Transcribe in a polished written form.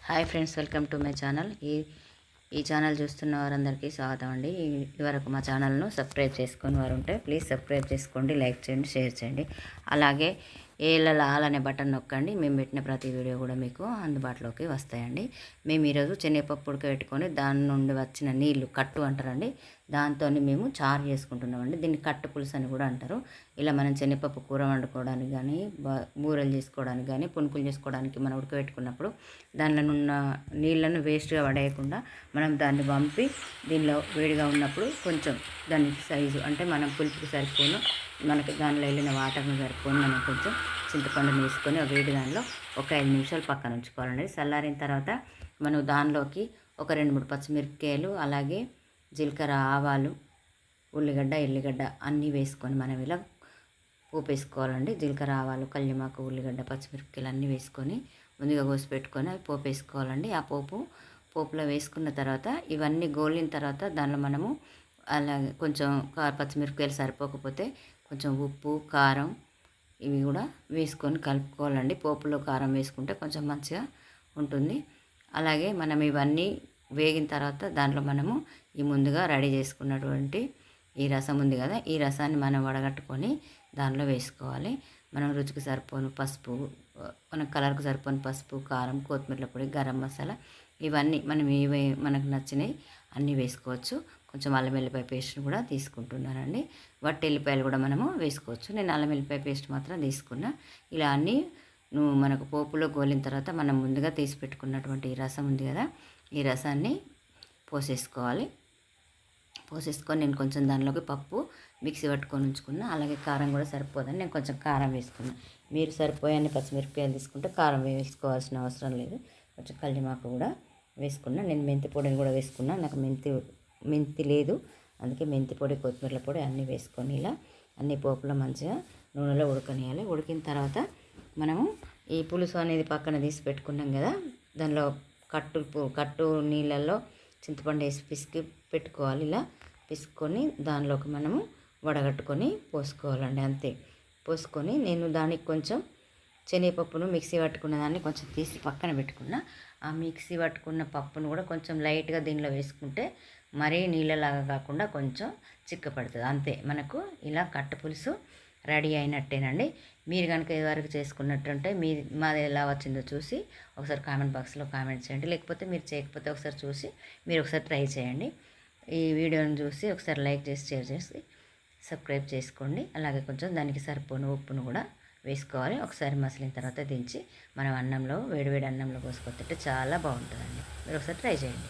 Hi friends, welcome to my channel. ఈ channel చూస్తున్న వారందరికీ స్వాగతం అండి. ఇదివరకు మా ఛానల్ను సబ్స్క్రైబ్ చేసుకుని వారు ఉంటే ప్లీజ్ సబ్స్క్రైబ్ చేసుకోండి, లైక్ చేయండి, షేర్ చేయండి. అలాగే ఏళ్ళ ఆల్ అనే బటన్ నొక్కండి. మేము పెట్టిన ప్రతి వీడియో కూడా మీకు అందుబాటులోకి వస్తాయండి. మేము ఈరోజు శనగపప్పు ఉడకబెట్టుకొని దాని నుండి వచ్చిన నీళ్లు కట్టు అంటారండి, దాంతో మేము చారు చేసుకుంటున్నామండి. దీన్ని కట్టు పులుసు అని కూడా అంటారు. ఇలా మనం శనగపప్పు కూర వండుకోవడానికి కానీ, బూరెలు చేసుకోవడానికి కానీ, పునుకులు చేసుకోవడానికి మనం ఉడకబెట్టుకున్నప్పుడు దానిలో ఉన్న నీళ్ళను వేస్ట్గా పడేయకుండా మనం దాన్ని పంపి దీనిలో వేడిగా ఉన్నప్పుడు కొంచెం దాని సైజు అంటే మనం పులుపుకి సరిపోను, మనకి దానిలో వెళ్ళిన వాటర్ని సరిపోను మనం కొంచెం చింతపండుని వేసుకొని ఆ వేడి దానిలో ఒక 5 నిమిషాలు పక్కన ఉంచుకోవాలండి. చల్లారిన తర్వాత మనం దానిలోకి ఒక 2-3 పచ్చిమిరపకాయలు, అలాగే జీలకర్ర, ఆవాలు, ఉల్లిగడ్డ, ఎల్లిగడ్డ అన్నీ వేసుకొని మనం ఇలా పోపు వేసుకోవాలండి. జీలకర్ర, ఆవాలు, కల్యమాకు, ఉల్లిగడ్డ, పచ్చిమిరపకాయలు అన్నీ వేసుకొని ముందుగా కోసి పెట్టుకొని అవి పోపు వేసుకోవాలండి. ఆ పోపులో వేసుకున్న తర్వాత ఇవన్నీ గోలిన తర్వాత దానిలో మనము అలాగే కొంచెం పచ్చిమిరపకాయలు సరిపోకపోతే కొంచెం ఉప్పు, కారం ఇవి కూడా వేసుకొని కలుపుకోవాలండి. పోపులో కారం వేసుకుంటే కొంచెం మంచిగా ఉంటుంది. అలాగే మనం ఇవన్నీ వేగిన తర్వాత దాంట్లో మనము ఈ ముందుగా రెడీ చేసుకున్నటువంటి ఈ రసం ఉంది కదా, ఈ రసాన్ని మనం వడగట్టుకొని దానిలో వేసుకోవాలి. మనం రుచికి సరిపోను పసుపు, మన కలర్కి సరిపోను పసుపు, కారం, కొత్తిమీర పొడి, గరం మసాలా ఇవన్నీ మనం ఏవి మనకు నచ్చినవి అన్నీ వేసుకోవచ్చు. కొంచెం అల్లం వెల్లిపాయ పేస్ట్ కూడా తీసుకుంటున్నానండి. వట్టి ఎల్లిపాయలు కూడా మనము వేసుకోవచ్చు. నేను అల్లం వెల్లిపాయ పేస్ట్ మాత్రం తీసుకున్నా. ఇలా అన్నీ మనకు పోపులో గోలిన తర్వాత మనం ముందుగా తీసి పెట్టుకున్నటువంటి ఈ రసం ఉంది కదా, ఈ రసాన్ని పోసేసుకోవాలి. పోసేసుకొని నేను కొంచెం దానిలోకి పప్పు మిక్సీ పట్టుకొని ఉంచుకున్నా. అలాగే కారం కూడా సరిపోదని నేను కొంచెం కారం వేసుకున్నా. మీరు సరిపోయని పచ్చిమిరపకాయలు తీసుకుంటే కారం వేసుకోవాల్సిన అవసరం లేదు. కొంచెం కల్లిమాకు కూడా వేసుకున్నా. నేను మెంతి పొడిని కూడా వేసుకున్నా. నాకు మెంతి లేదు, అందుకే మెంతి పొడి, కొత్తిమీర పొడి అన్నీ వేసుకొని ఇలా అన్ని పోపులో మంచిగా నూనెలో ఉడకనియాలి. ఉడికిన తర్వాత మనము ఈ పులుసు అనేది పక్కన తీసి పెట్టుకున్నాం కదా, దానిలో కట్టు నీళ్ళల్లో చింతపండు వేసి పిసికి పెట్టుకోవాలి. ఇలా పిసుకొని దానిలోకి మనము వడగట్టుకొని పోసుకోవాలండి. అంతే పోసుకొని నేను దానికి కొంచెం శనగపప్పును మిక్సీ పట్టుకున్న దాన్ని కొంచెం తీసి పక్కన పెట్టుకున్నా. ఆ మిక్సీ పట్టుకున్న పప్పును కూడా కొంచెం లైట్గా దీనిలో వేసుకుంటే మరీ నీళ్ళలాగా కాకుండా కొంచెం చిక్కపడుతుంది. అంతే, మనకు ఇలా కట్టు పులుసు రెడీ అయినట్టేనండి. మీరు కనుక ఇదివరకు చేసుకున్నట్టుంటే మాది ఎలా వచ్చిందో చూసి ఒకసారి కామెంట్ బాక్స్లో కామెంట్ చేయండి. లేకపోతే మీరు చేయకపోతే ఒకసారి చూసి మీరు ఒకసారి ట్రై చేయండి. ఈ వీడియోని చూసి ఒకసారి లైక్ చేసి, షేర్ చేసి, సబ్స్క్రైబ్ చేసుకోండి. అలాగే కొంచెం దానికి సరిపోను ఉప్పును కూడా వేసుకోవాలి. ఒకసారి మసిలిన తర్వాత దించి మనం అన్నంలో వేడివేడి అన్నంలో పోసుకొస్తుంటే చాలా బాగుంటుందండి. మీరు ఒకసారి ట్రై చేయండి.